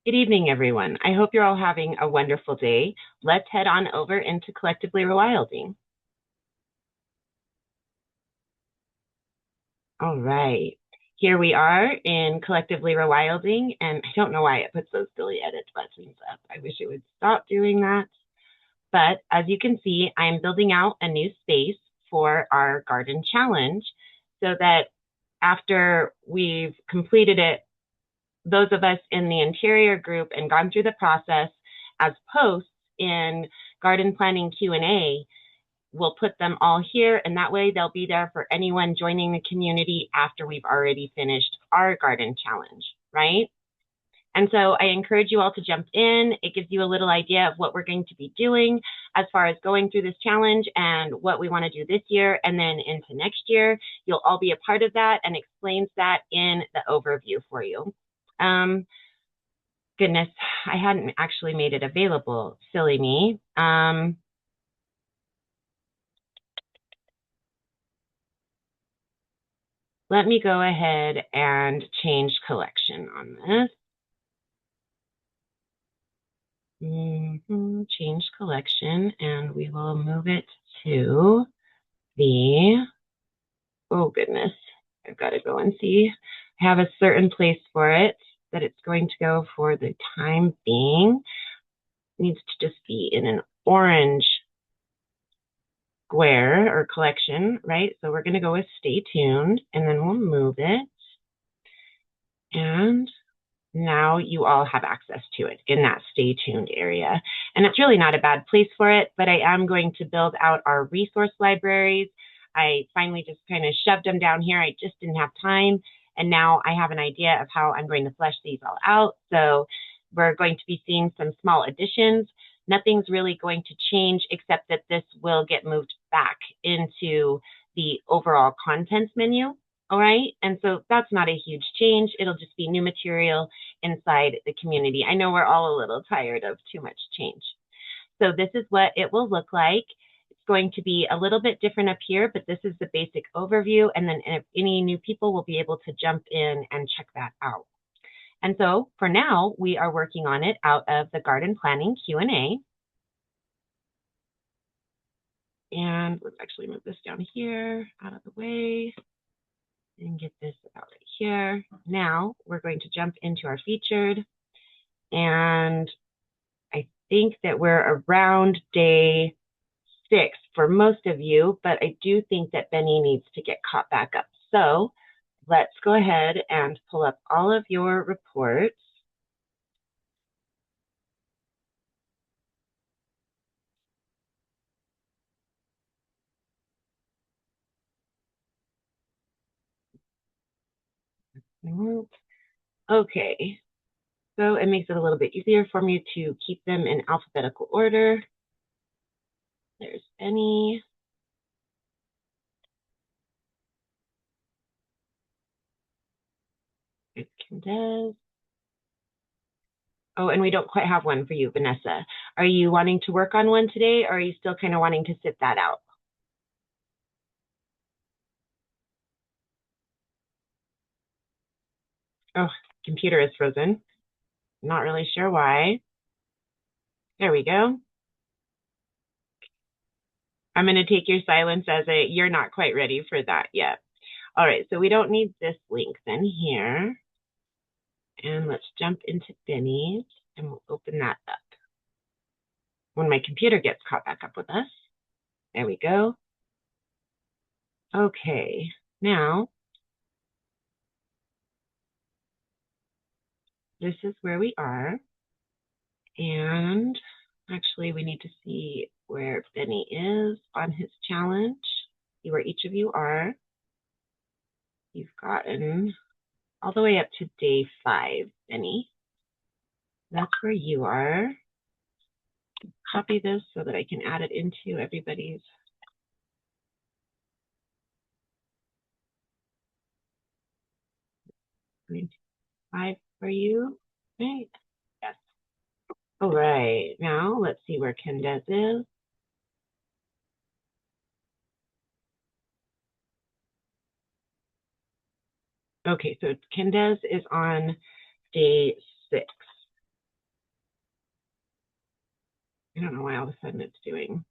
Good evening, everyone. I hope you're all having a wonderful day. Let's head on over into Collectively Rewilding. All right. Here we are in Collectively Rewilding, and I don't know why it puts those silly edit buttons up. I wish it would stop doing that. But as you can see, I'm building out a new space for our garden challenge so that after we've completed it, those of us in the interior group and gone through the process as posts in garden planning Q&A, we'll put them all here, and that way they'll be there for anyone joining the community after we've already finished our garden challenge, right? And so I encourage you all to jump in. It gives you a little idea of what we're going to be doing as far as going through this challenge and what we want to do this year and then into next year. You'll all be a part of that and explains that in the overview for you. Um, Goodness, I hadn't actually made it available. Silly me. Let me go ahead and change collection on this. Change collection, and we will move it to the, oh goodness, I've got to go and see. I have a certain place for it that it's going to go for the time being. It needs to just be in an orange square or collection, right? So we're going to go with stay tuned, and then we'll move it. And now you all have access to it in that stay tuned area. And it's really not a bad place for it, but I am going to build out our resource libraries. I finally just kind of shoved them down here. I just didn't have time. And now I have an idea of how I'm going to flesh these all out. So we're going to be seeing some small additions. Nothing's really going to change except that this will get moved back into the overall contents menu. All right. And so that's not a huge change. It'll just be new material inside the community. I know we're all a little tired of too much change. So this is what it will look like. It's going to be a little bit different up here, but this is the basic overview. And then if any new people will be able to jump in and check that out. And so for now, we are working on it out of the garden planning Q&A. And let's actually move this down here out of the way and get this about right here. Now we're going to jump into our featured, and I think that we're around day 6 for most of you, but I do think that Benny needs to get caught back up. So let's go ahead and pull up all of your reports. Okay, so it makes it a little bit easier for me to keep them in alphabetical order. There's Benny. There's Candace. Oh, and we don't quite have one for you, Vanessa. Are you wanting to work on one today, or are you still kind of wanting to sit that out? Oh, computer is frozen. Not really sure why. There we go. I'm going to take your silence as a you're not quite ready for that yet. All right, so we don't need this link then here. And let's jump into Benny's, and we'll open that up. When my computer gets caught back up with us. There we go. Okay, now this is where we are. And actually, we need to see where Benny is on his challenge. See where each of you are. You've gotten all the way up to day 5, Benny. That's where you are. Copy this so that I can add it into everybody's. 5 for you, right? Yes. All right, now let's see where Candace is. Okay, so Candace is on day 6. I don't know why all of a sudden it's doing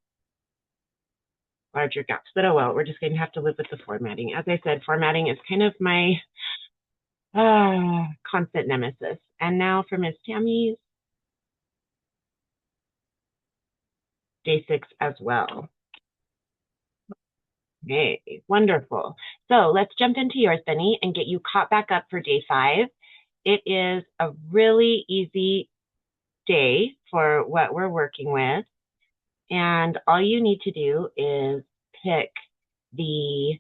larger gaps, but oh well, we're just going to have to live with the formatting. As I said, formatting is kind of my constant nemesis. And now for Miss Tammy's day 6 as well. Okay, wonderful. So let's jump into yours, Benny, and get you caught back up for day 5. It is a really easy day for what we're working with. And all you need to do is pick the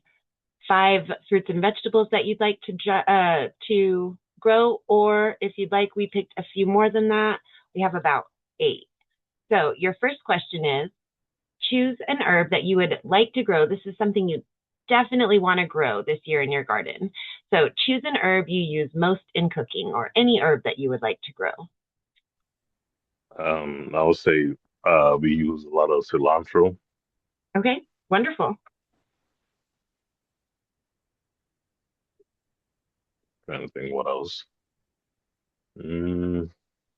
5 fruits and vegetables that you'd like to grow, or if you'd like, we picked a few more than that. We have about 8. So your first question is, choose an herb that you would like to grow. This is something you definitely want to grow this year in your garden. So choose an herb you use most in cooking, or any herb that you would like to grow. I would say we use a lot of cilantro. Okay, wonderful. Trying to think what else. Mm,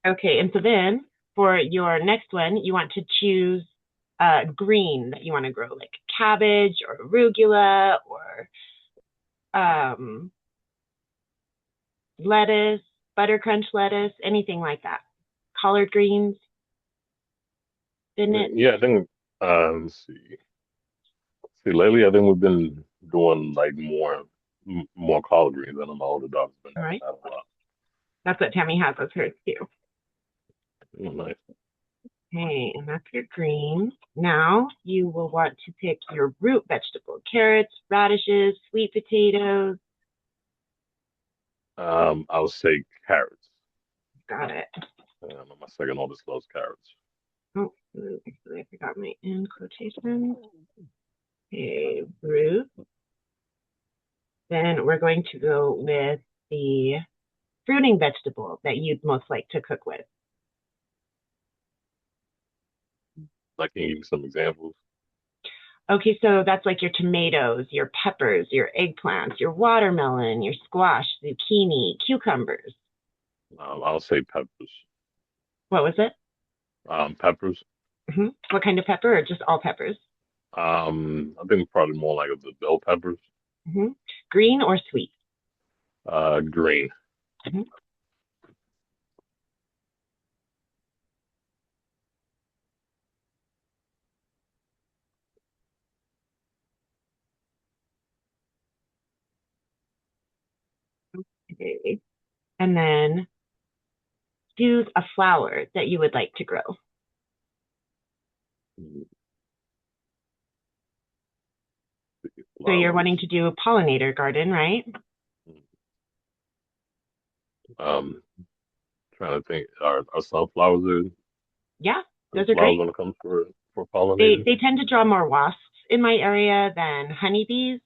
Okay, and so then for your next one, you want to choose green that you want to grow, like cabbage or arugula or um, lettuce, butter crunch lettuce, anything like that. Collard greens, spinach. yeah, I think let's see. See, lately I think we've been doing like more collard greens. I know my older dog's been All having right, that a lot. that's what Tammy has as hers too. Oh, nice. Okay, and that's your greens. Now you will want to pick your root vegetable, carrots, radishes, sweet potatoes. I would say carrots. Got it. My second oldest loves carrots. Oh, actually, I forgot my end quotation. Okay, root. Then we're going to go with the fruiting vegetable that you'd most like to cook with. Like, can you give me some examples? Okay, so that's like your tomatoes, your peppers, your eggplants, your watermelon, your squash, zucchini, cucumbers. I would say peppers. What was it? Peppers. What kind of pepper, or just all peppers? I think probably more like the bell peppers. hmm Green or sweet? Green. hmm Okay. And then choose a flower that you would like to grow. So you're wanting Flowers. to do a pollinator garden, right? Um, Trying to think. Are sunflowers Yeah, are those are flowers great. gonna come for They pollinators? they tend to draw more wasps in my area than honeybees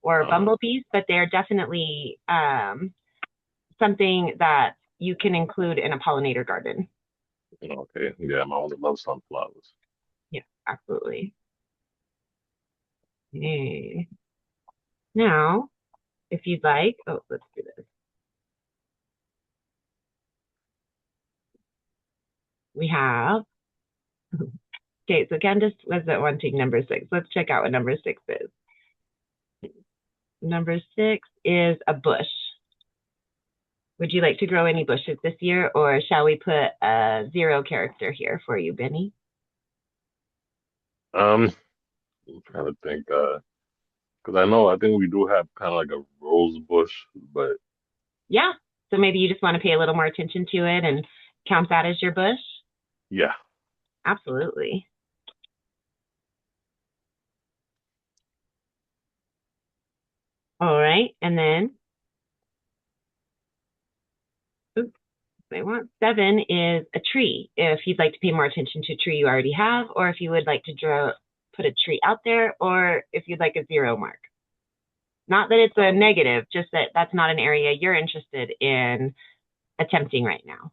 or Uh, bumblebees, but they're definitely something that you can include in a pollinator garden. okay. Yeah, my owner loves sunflowers. Yeah, absolutely. Okay. Now, if you'd like, oh, let's do this. We have, okay, so Candace was at wanting number 6. Let's check out what number 6 is. Number 6 is a bush. Would you like to grow any bushes this year, or shall we put a 0 character here for you, Benny? I'm trying to think. Because I think we do have kind of like a rose bush, but Yeah. So maybe you just want to pay a little more attention to it and count that as your bush? yeah. Absolutely. All right. And then, oops, I want 7 is a tree. If you'd like to pay more attention to a tree you already have, or if you would like to put a tree out there, or if you'd like a 0 mark. Not that it's a Um, negative, just that that's not an area you're interested in attempting right now.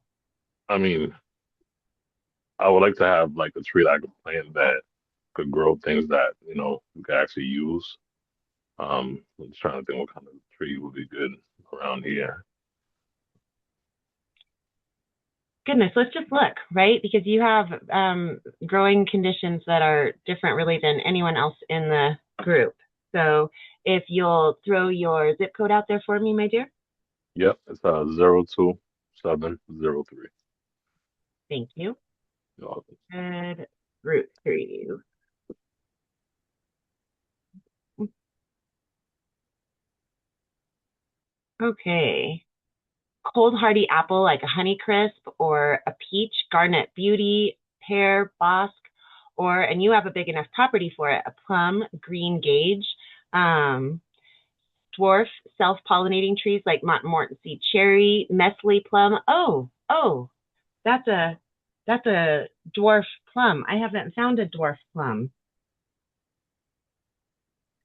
I mean, I would like to have like a tree that I could plant that could grow things that we could actually use. I'm just trying to think what kind of tree would be good around here. Goodness, let's just look, right? Because you have growing conditions that are different really than anyone else in the group. So if you'll throw your zip code out there for me, my dear. Yep, it's 02703. Thank you. You're welcome. And route 3. Okay. Cold hardy apple like a Honeycrisp or a peach, Garnet Beauty, pear, bosque, or, and you have a big enough property for it, a plum, green gage, um, dwarf self-pollinating trees like Montmorency cherry, Mestley plum. Oh, that's a that's a dwarf plum. I haven't found a dwarf plum,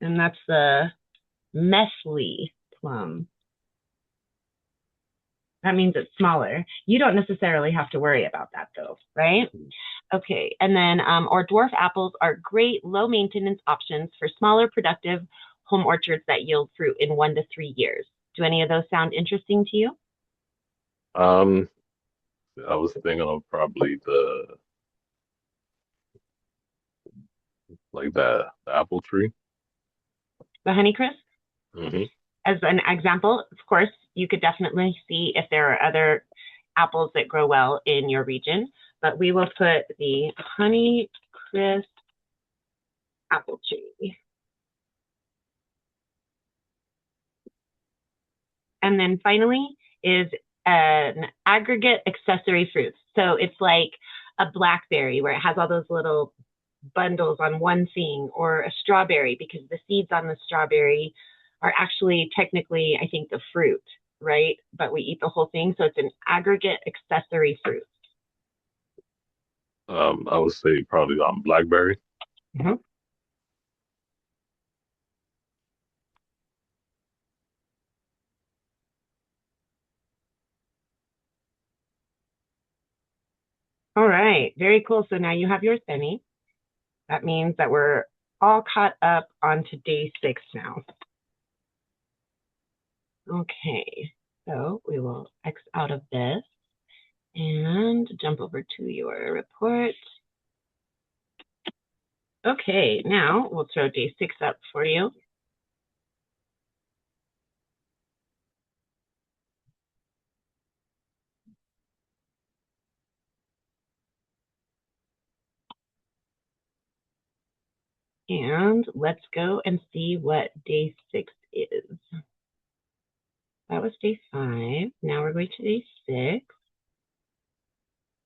and that's the Mestley plum. That means it's smaller. You don't necessarily have to worry about that though, right? Okay, and then or dwarf apples are great low maintenance options for smaller productive home orchards that yield fruit in 1 to 3 years. Do any of those sound interesting to you? Um, I was thinking of probably the apple tree. The Honeycrisp? Hmm. As an example, of course, you could definitely see if there are other apples that grow well in your region, but we will put the Honeycrisp apple tree. And then finally is an aggregate accessory fruits. So it's like a blackberry where it has all those little bundles on one thing, or a strawberry because the seeds on the strawberry are actually technically, I think, the fruit, right? But we eat the whole thing. So it's an aggregate accessory fruit. I would say probably blackberry. Mhm. All right, very cool. So now you have yours, Benny. That means that we're all caught up onto day 6 now. Okay, so we will X out of this and jump over to your report. Okay, now we'll throw day 6 up for you. And let's go and see what day 6 is. That was day 5. Now we're going to day 6.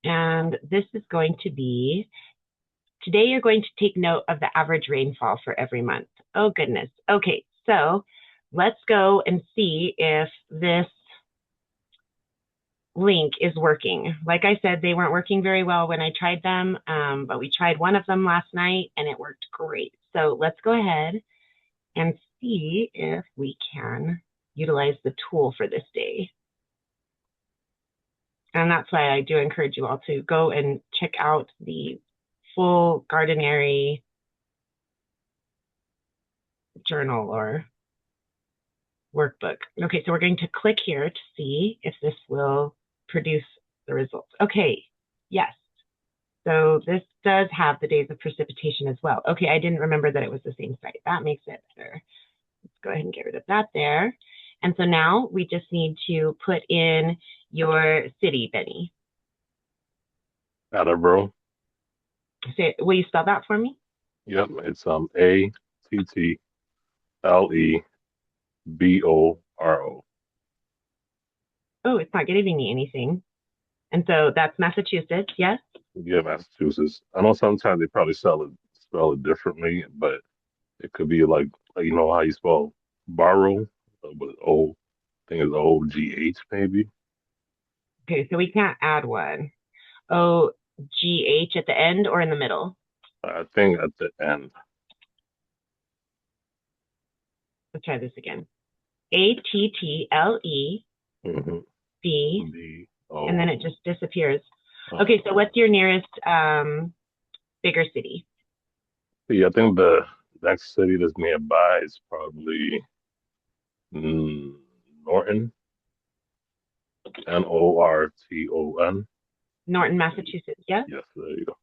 And this is going to be, today you're going to take note of the average rainfall for every month. Oh, goodness. Okay, so let's go and see if this link is working. Like I said, they weren't working very well when I tried them, but we tried one of them last night and it worked great. So let's go ahead and see if we can utilize the tool for this day. And that's why I do encourage you all to go and check out the full Gardenary journal or workbook. Okay, so we're going to click here to see if this will produce the results. Okay, yes. So this does have the days of precipitation as well. Okay, I didn't remember that it was the same site. That makes it better. Let's go ahead and get rid of that there. And so now we just need to put in your city, Benny. Attleboro. So, will you spell that for me? Yep, it's Attleboro. Oh, it's not giving me anything. And so that's Massachusetts, yes? Yeah, Massachusetts. I know sometimes they probably spell it differently, but it could be like you know how you spell borrow with O. I think it's OGH maybe. Okay, so we can't add one. OGH at the end or in the middle? I think at the end. Let's try this again. Attle Hmm. B, B and then O. it just disappears. Uh, Okay, so what's your nearest bigger city? yeah, I think the next city that's nearby is probably Norton, Norton. Norton, Massachusetts. Yes. Yes, there you go.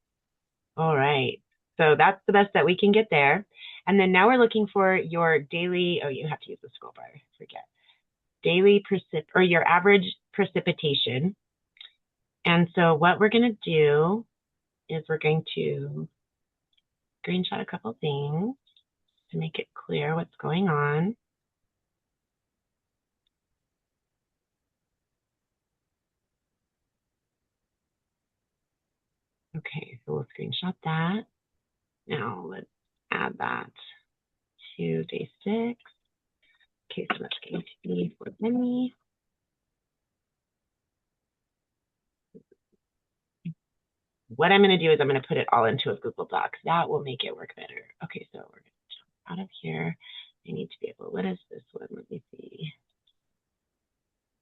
All right. So that's the best that we can get there. And then now we're looking for your daily, oh, you have to use the scroll bar. Forget. Daily or your average precipitation. And so what we're going to do is we're going to screenshot a couple things to make it clear what's going on. Okay, so we'll screenshot that. Now let's add that to day 6. Okay, so that's going to be for Benny. What I'm going to do is I'm going to put it all into a Google Doc. That will make it work better. Okay, so we're going to jump out of here. I need to be able, what is this one? Let me see.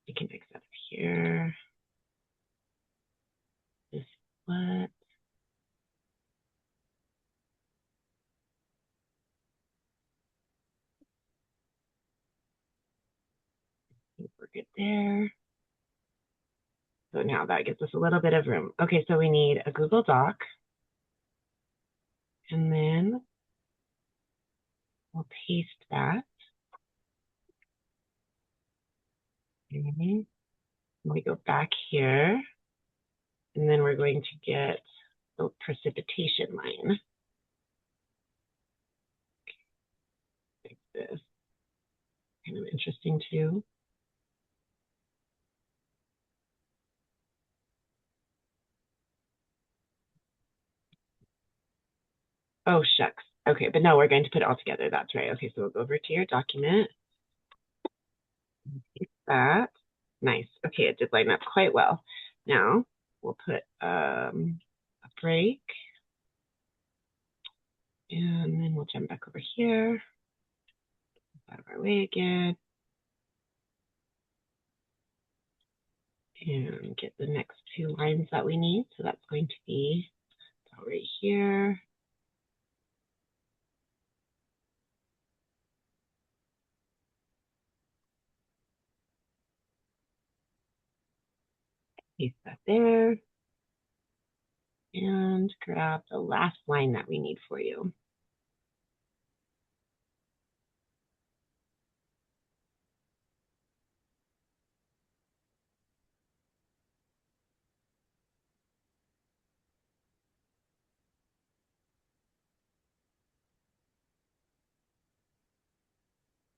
I can fix that here. This what? We're good there. So now that gives us a little bit of room. Okay, so we need a Google Doc. And then we'll paste that. Okay. We go back here. And then we're going to get the precipitation line. Like this. Kind of interesting too. Oh, shucks. Okay, but no, we're going to put it all together. That's right. Okay, so we'll go over to your document. That. Nice. Okay, it did line up quite well. Now, we'll put a break. And then we'll jump back over here. Out of our way again. And get the next 2 lines that we need. So that's going to be right here. Paste that there. And grab the last line that we need for you.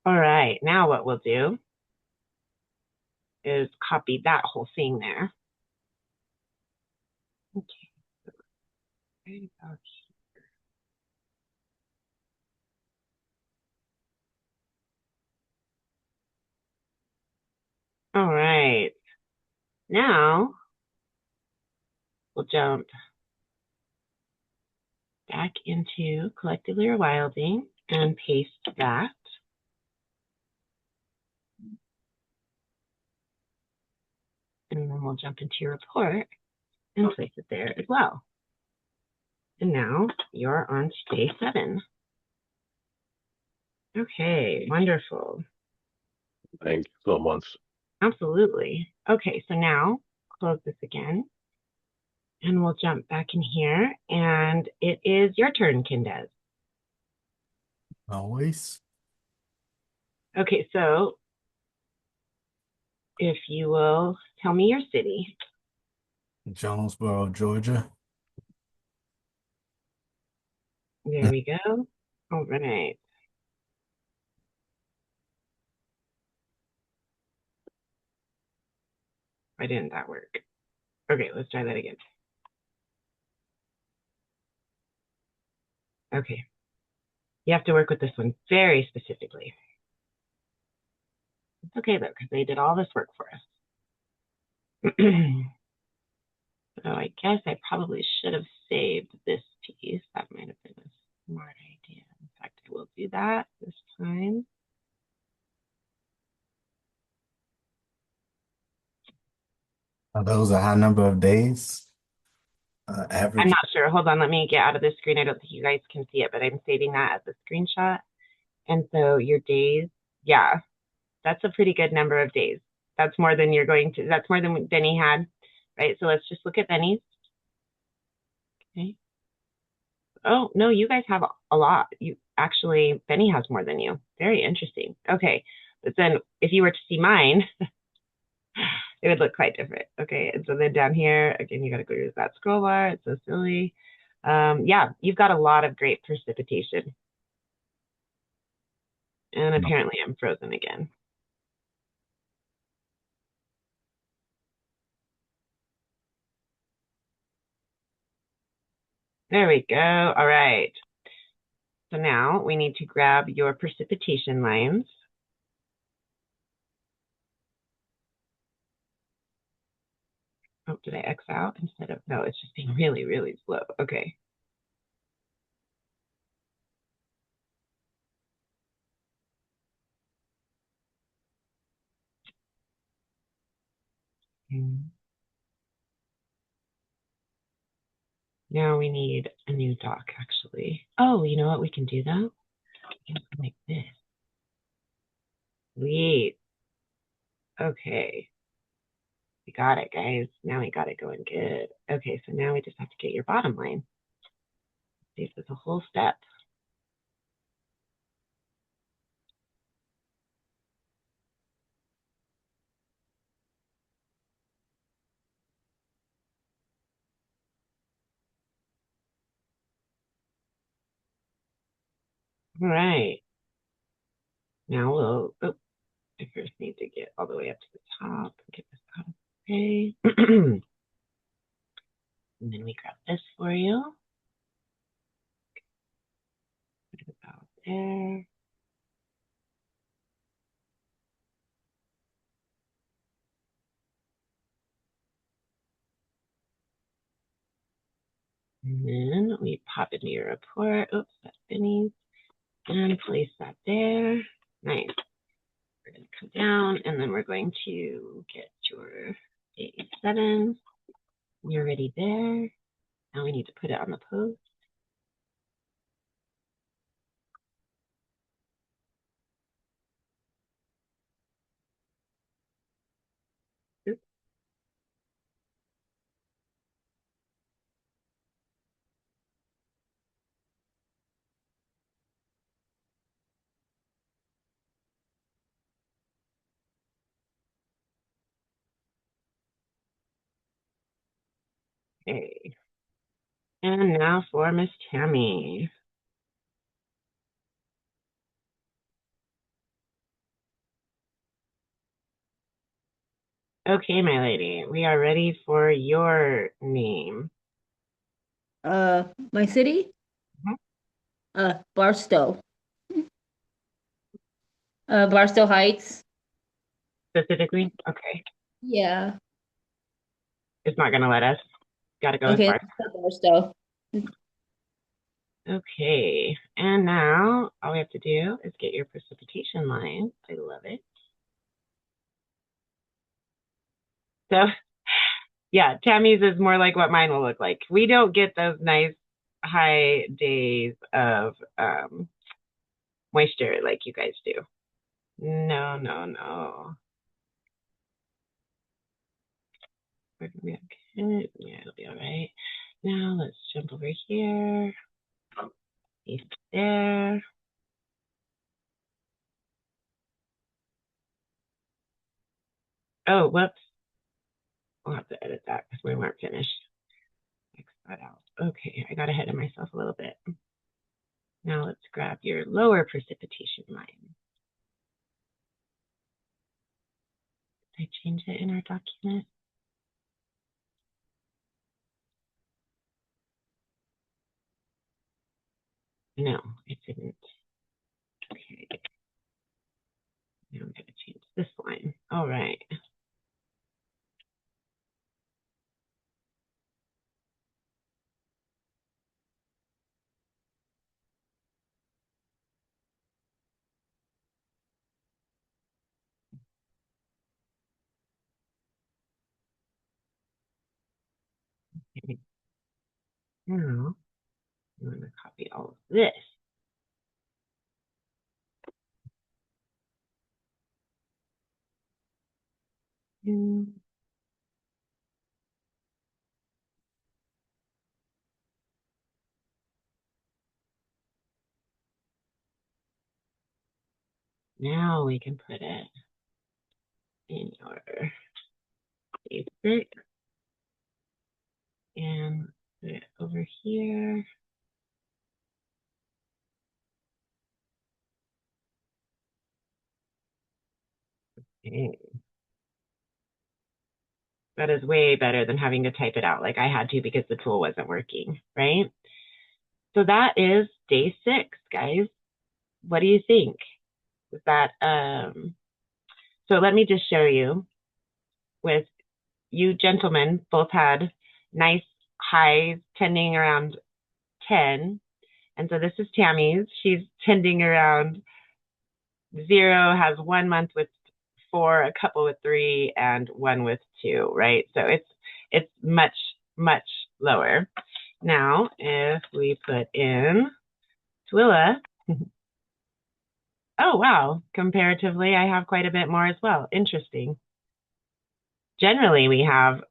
All right, now what we'll do is copy that whole thing there. Okay. Right about here. All right. Now we'll jump back into Collectively Rewilding and paste that. And then we'll jump into your report and place it there as well. And now you're on to day 7. Okay, wonderful. Thank you so much. Absolutely. Okay, so now close this again. And we'll jump back in here. And it is your turn, Kindez. Always. Okay, so if you will tell me your city. Jonesboro, Georgia. There we go. All right. Why didn't that work? Okay, let's try that again. Okay. You have to work with this one very specifically. It's okay though, because they did all this work for us. So I guess I probably should have saved this piece. That might have been a smart idea. In fact, I will do that this time. Are those a high number of days? I'm Average. not sure. Hold on, let me get out of this screen. I don't think you guys can see it, but I'm saving that as a screenshot. And so your days, yeah, that's a pretty good number of days. That's more than that's more than Denny had. right? So let's just look at Benny's. Okay. Oh, no, you guys have a lot. You actually, Benny has more than you. Very interesting. Okay. But then if you were to see mine, it would look quite different. Okay. And so then down here, again, you got to go to that scroll bar. It's so silly. Yeah, you've got a lot of great precipitation. And apparently I'm frozen again. There we go. All right. So now we need to grab your precipitation lines. Oh, did I X out instead of, no, it's just being really, really slow. Okay. Now we need a new dock, actually. Oh, you know what we can do though? We can go like this. Sweet. Okay. We got it, guys. Now we got it going good. Okay, so now we just have to get your bottom line. This is a whole step. All right. Now we'll, oh, I first need to get all the way up to the top. Get this out of the way. And then we grab this for you. Put it about there. And then we pop into your report. Oops, that's Benny's. And place that there. Nice. We're going to come down and then we're going to get your 87. You're already there. Now we need to put it on the post. Oops. Okay. And now for Miss Tammy. Okay, my lady, we are ready for your name. My city? Mhm. Barstow. Barstow Heights. Specifically? Okay. Yeah. It's not going to let us. Got to go as Okay, far. Barstow. Okay. And now all we have to do is get your precipitation line. I love it. So, yeah, Tammy's is more like what mine will look like. We don't get those nice high days of moisture like you guys do. No, no, no. We're gonna be okay. Yeah, it'll be all right. Now let's jump over here. Paste there. Oh, whoops. We'll have to edit that because we weren't finished. X that out. Okay, I got ahead of myself a little bit. Now let's grab your lower precipitation line. Did I change it in our document? No, it didn't. Okay. Now I'm going to change this line. All right. Now I'm going to copy all of this. Now we can put it in your favorite and put it over here. Okay. That is way better than having to type it out like I had to because the tool wasn't working, right? So that is day 6, guys. What do you think? Was that so let me just show you with you gentlemen both had nice highs tending around 10. And so this is Tammy's. She's tending around 0, has 1 month with 4, a couple with 3, and 1 with 2, right? So it's much, much lower. Now, if we put in Twila, oh wow, comparatively, I have quite a bit more as well. Interesting. Generally, we have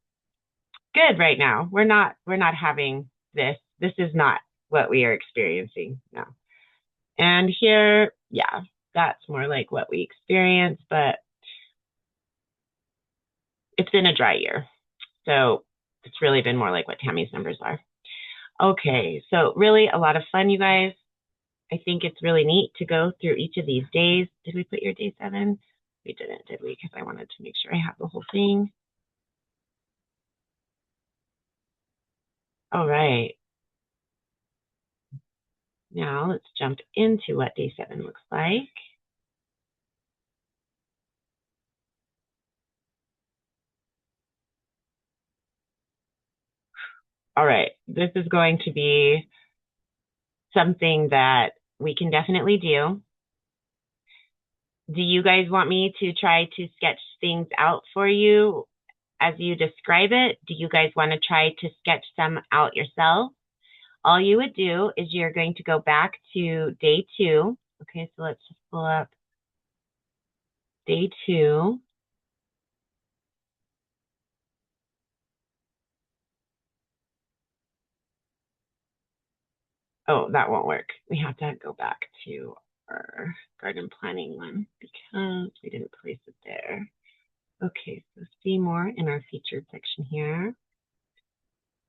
good right now. We're not having this. This is not what we are experiencing now. And here, yeah, that's more like what we experience, but it's been a dry year. So it's really been more like what Tammy's numbers are. Okay, so really a lot of fun, you guys. I think it's really neat to go through each of these days. Did we put your day 7? We didn't, did we? Because I wanted to make sure I have the whole thing. All right. Now let's jump into what day 7 looks like. All right, this is going to be something that we can definitely do. Do you guys want me to try to sketch things out for you as you describe it? Do you guys want to try to sketch some out yourself? All you would do is you're going to go back to day 2. Okay, so let's just pull up day 2. Oh, that won't work. We have to go back to our garden planning one because we didn't place it there. Okay, so see more in our featured section here.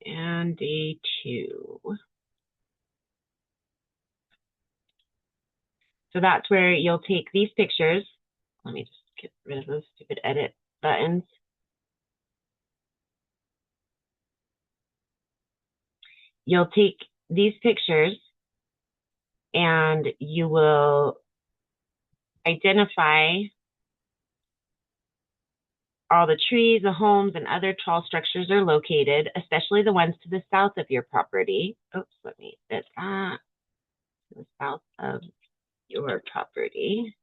And day 2. So that's where you'll take these pictures. Let me just get rid of those stupid edit buttons. You'll take these pictures and you will identify all the trees, the homes, and other tall structures are located, especially the ones to the south of your property. Oops, let me edit that. To the south of your property.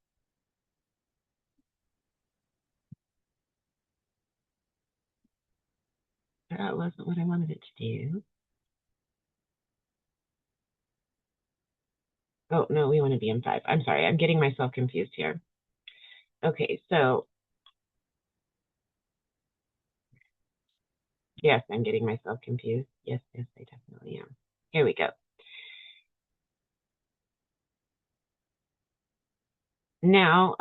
That wasn't what I wanted it to do. Oh, no, we want to be in 5. I'm sorry, I'm getting myself confused here. Okay, so yes, I'm getting myself confused. Yes, I definitely am. Here we go. Now,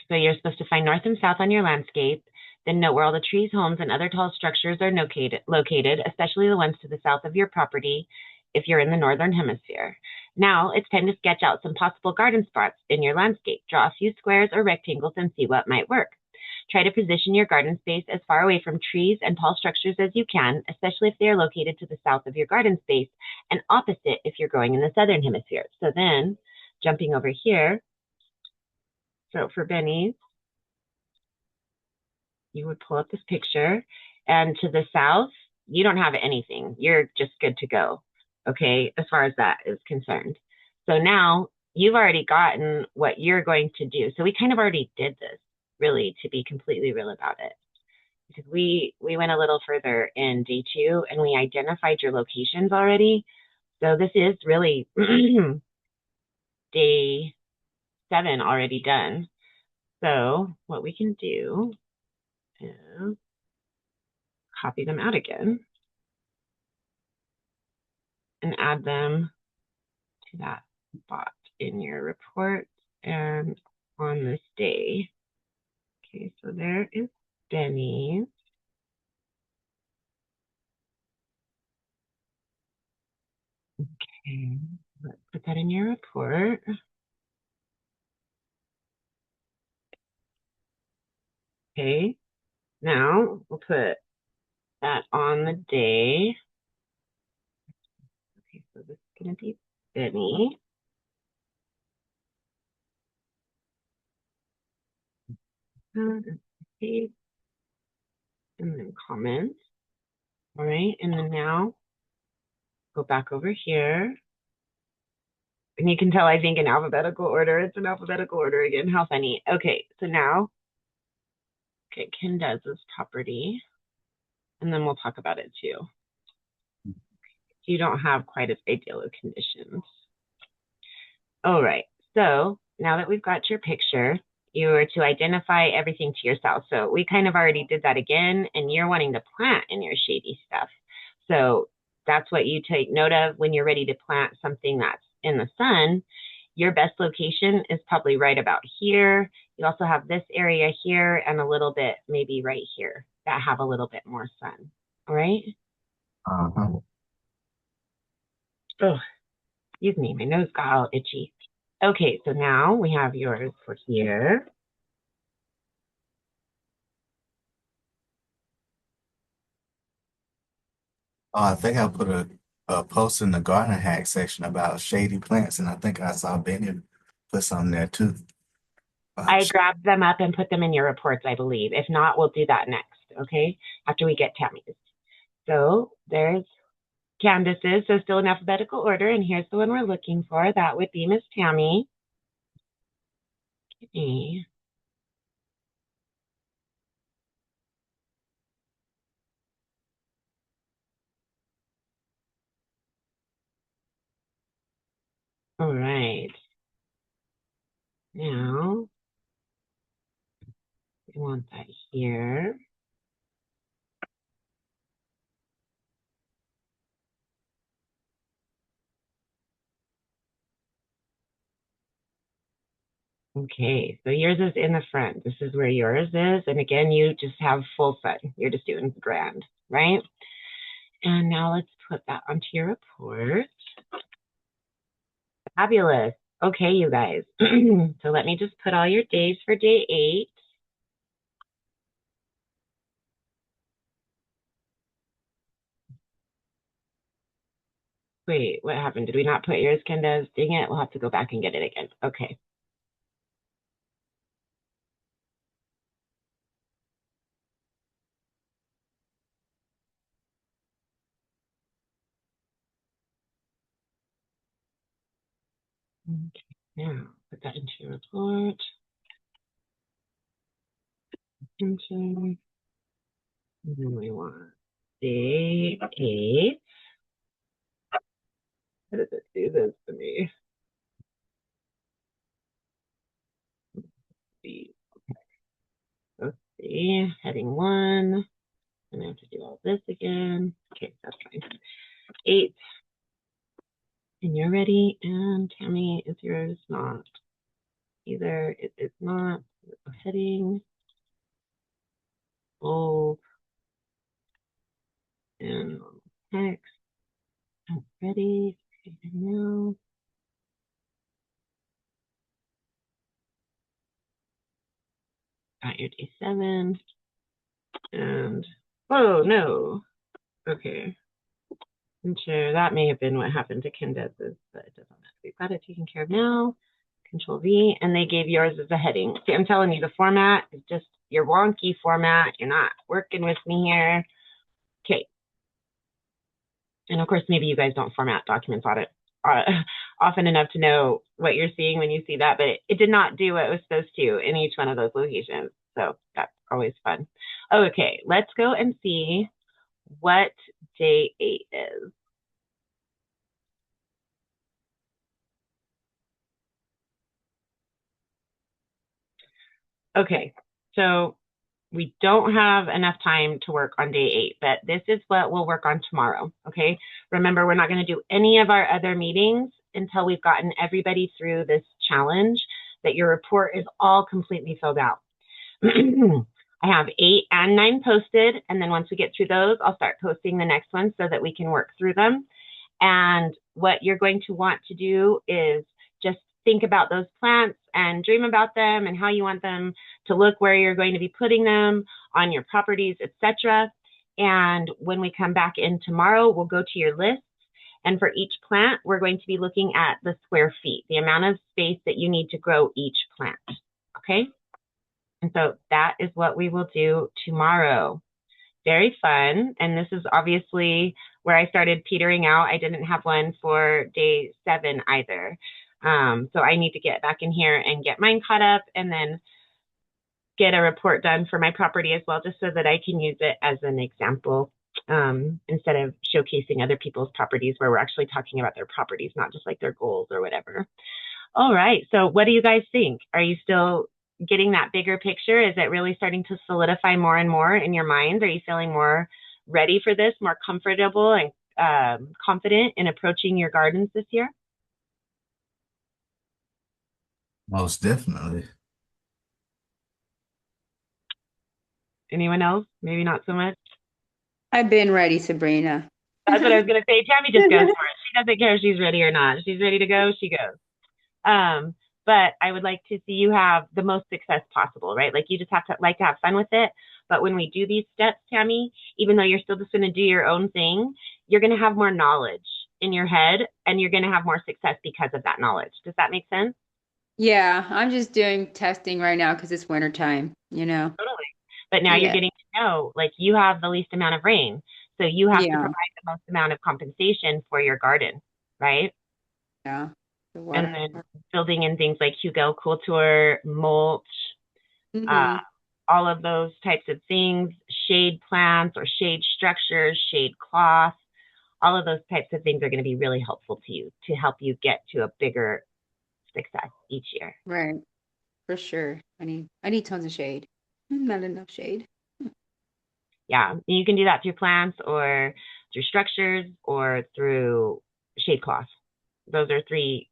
so you're supposed to find north and south on your landscape, then note where all the trees, homes, and other tall structures are located, especially the ones to the south of your property if you're in the northern hemisphere. Now it's time to sketch out some possible garden spots in your landscape. Draw a few squares or rectangles and see what might work. Try to position your garden space as far away from trees and tall structures as you can, especially if they are located to the south of your garden space, and opposite if you're growing in the southern hemisphere. So then, jumping over here, so for Benny's, you would pull up this picture, and to the south, you don't have anything. You're just good to go, okay, as far as that is concerned. So now you've already gotten what you're going to do. So we kind of already did this, really, to be completely real about it. Because we went a little further in day 2, and we identified your locations already. So this is really day 7 already done. So what we can do is copy them out again and add them that spot in your report and on this day. Okay, so there is Benny. Okay, let's put that in your report. Okay, now we'll put that on the day. Okay, so this is going to be Benny. Okay, and then comment. All right, and then now go back over here. And you can tell, I think, in alphabetical order. It's in alphabetical order again. How funny. Okay, so now, okay, Ken does this property. And then we'll talk about it too. You don't have quite as ideal of conditions. All right, so now that we've got your picture, you are to identify everything to yourself. So we kind of already did that again, and you're wanting to plant in your shady stuff. So that's what you take note of when you're ready to plant something that's in the sun. Your best location is probably right about here. You also have this area here and a little bit maybe right here that have a little bit more sun. All right? Uh-huh. Oh, excuse me, my nose got all itchy. Okay, so now we have yours for here. Oh, I think I put a post in the garden hack section about shady plants, and I think I saw Benny put something there too. I grabbed them up and put them in your reports, I believe. If not, we'll do that next, okay? After we get Tammy's. So there's Candace's, so still in alphabetical order, and here's the one we're looking for. That would be Miss Tammy. Okay. All right. Now, we want that here. Okay, so yours is in the front. This is where yours is. And again, you just have full sun. You're just doing grand, right? And now let's put that onto your report. Fabulous. Okay, you guys. So let me just put all your days for day 8. Wait, what happened? Did we not put yours, Candace? Dang it, we'll have to go back and get it again. Okay. Okay, now put that into your report. Attention. And then we want day 8. How does it do this to me? Let's see, heading 1. And I have to do all this again. Okay, that's fine. 8. And you're ready. And Tammy, is yours not? Either it is not. Heading. Bold. And text. I'm ready. Okay, now. Got your day 7. And, oh no. Okay. I'm sure that may have been what happened to Candace's, but it doesn't matter. We've got it taken care of now. Control V, and they gave yours as a heading. See, I'm telling you, the format is just your wonky format. You're not working with me here. Okay. And of course, maybe you guys don't format documents often enough to know what you're seeing when you see that, but it did not do what it was supposed to in each one of those locations. So that's always fun. Okay, let's go and see what day 8 is. Okay, so we don't have enough time to work on day 8, but this is what we'll work on tomorrow, okay? Remember, we're not going to do any of our other meetings until we've gotten everybody through this challenge that your report is all completely filled out. I have 8 and 9 posted, and then once we get through those, I'll start posting the next one so that we can work through them. And what you're going to want to do is just think about those plants and dream about them and how you want them to look, where you're going to be putting them on your properties, etc. And when we come back in tomorrow, we'll go to your list. And for each plant, we're going to be looking at the square feet, the amount of space that you need to grow each plant. Okay? And so that is what we will do tomorrow. Very fun. And this is obviously where I started petering out. I didn't have one for day 7 either. So I need to get back in here and get mine caught up and then get a report done for my property as well, just so that I can use it as an example instead of showcasing other people's properties where we're actually talking about their properties, not just like their goals or whatever. All right. So what do you guys think? Are you still getting that bigger picture? Is it really starting to solidify more and more in your mind? Are you feeling more ready for this, more comfortable and confident in approaching your gardens this year? Most definitely. Anyone else? Maybe not so much. I've been ready, Sabrina. That's what I was going to say. Tammy just goes for it. She doesn't care if she's ready or not. She's ready to go, she goes. But I would like to see you have the most success possible, right? Like you just have to like to have fun with it. But when we do these steps, Tammy, even though you're still just going to do your own thing, you're going to have more knowledge in your head and you're going to have more success because of that knowledge. Does that make sense? Yeah, I'm just doing testing right now because it's wintertime, Totally. But now you're getting to know, like you have the least amount of rain. So you have to provide the most amount of compensation for your garden, right? Yeah. And then building in things like Hugo Culture, mulch, all of those types of things, shade plants or shade structures, shade cloth, all of those types of things are going to be really helpful to you to help you get to a bigger success each year. Right. For sure. I need tons of shade. Not enough shade. Yeah. And you can do that through plants or through structures or through shade cloth. Those are 3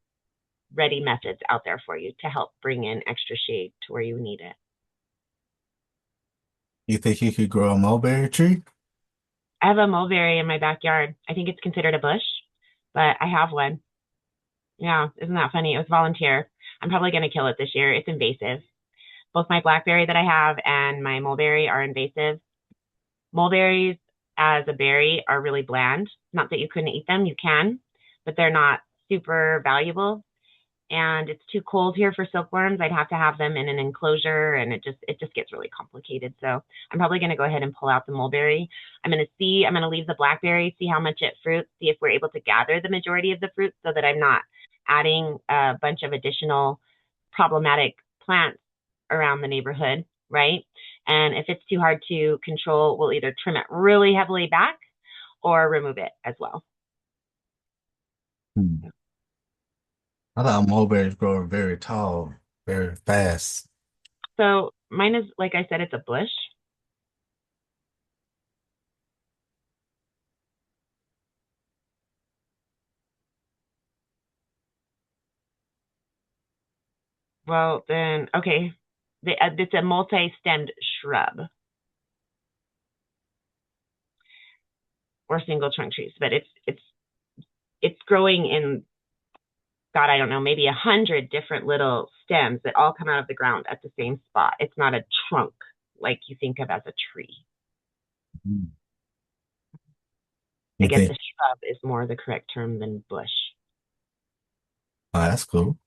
ready methods out there for you to help bring in extra shade to where you need it. You think you could grow a mulberry tree? I have a mulberry in my backyard. I think it's considered a bush, but I have one. Yeah, isn't that funny? It was volunteer. I'm probably going to kill it this year. It's invasive. Both my blackberry that I have and my mulberry are invasive. Mulberries as a berry are really bland. Not that you couldn't eat them, you can, but they're not super valuable. And it's too cold here for silkworms. I'd have to have them in an enclosure and it just gets really complicated. So I'm probably going to go ahead and pull out the mulberry. I'm going to leave the blackberry, see how much it fruits, see if we're able to gather the majority of the fruit so that I'm not adding a bunch of additional problematic plants around the neighborhood, right? And if it's too hard to control, we'll either trim it really heavily back or remove it as well. I thought mulberries grow very tall, very fast. So mine is, like I said, it's a bush. Well, then, okay. It's a multi-stemmed shrub or single trunk trees, but it's growing in, God, I don't know, maybe 100 different little stems that all come out of the ground at the same spot. It's not a trunk like you think of as a tree. I guess a shrub is more the correct term than bush. Oh, that's cool.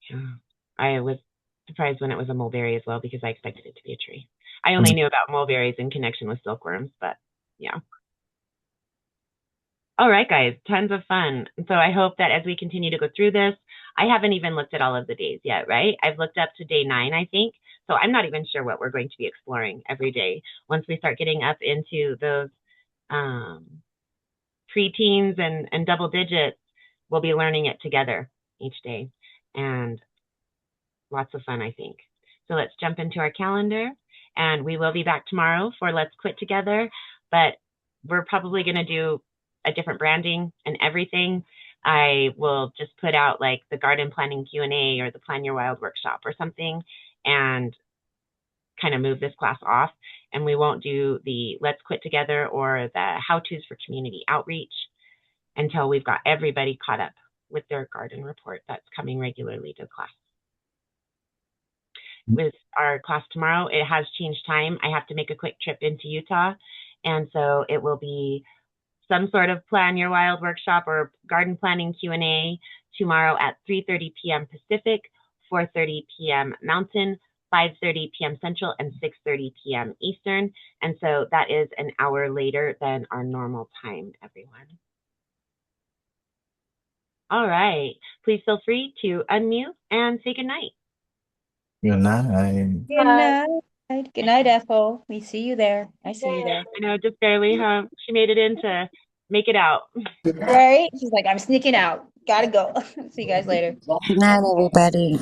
Yeah. I was surprised when it was a mulberry as well because I expected it to be a tree. I only knew about mulberries in connection with silkworms, but yeah. All right, guys, tons of fun. So I hope that as we continue to go through this, I haven't even looked at all of the days yet, right? I've looked up to day 9, I think. So I'm not even sure what we're going to be exploring every day. Once we start getting up into those preteens and double digits, we'll be learning it together each day. And lots of fun, I think. So let's jump into our calendar. And we will be back tomorrow for Let's Quit Together. But we're probably going to do a different branding and everything, I will just put out like the garden planning Q&A or the Plan Your Wild workshop or something, and kind of move this class off. And we won't do the Let's Quit Together or the how-tos for community outreach until we've got everybody caught up with their garden report that's coming regularly to class. With our class tomorrow, it has changed time. I have to make a quick trip into Utah, and so it will be some sort of Plan Your Wild workshop or garden planning Q&A tomorrow at 3:30 p.m. Pacific, 4:30 p.m. Mountain, 5:30 p.m. Central, and 6:30 p.m. Eastern. And so that is an hour later than our normal time, everyone. All right. Please feel free to unmute and say goodnight. Good night. Good night. Good night, Ethel. We see you there. I see you there. I know, just barely, huh? She made it in to make it out. Right? She's like, I'm sneaking out. Gotta go. See you guys later. Good night, everybody.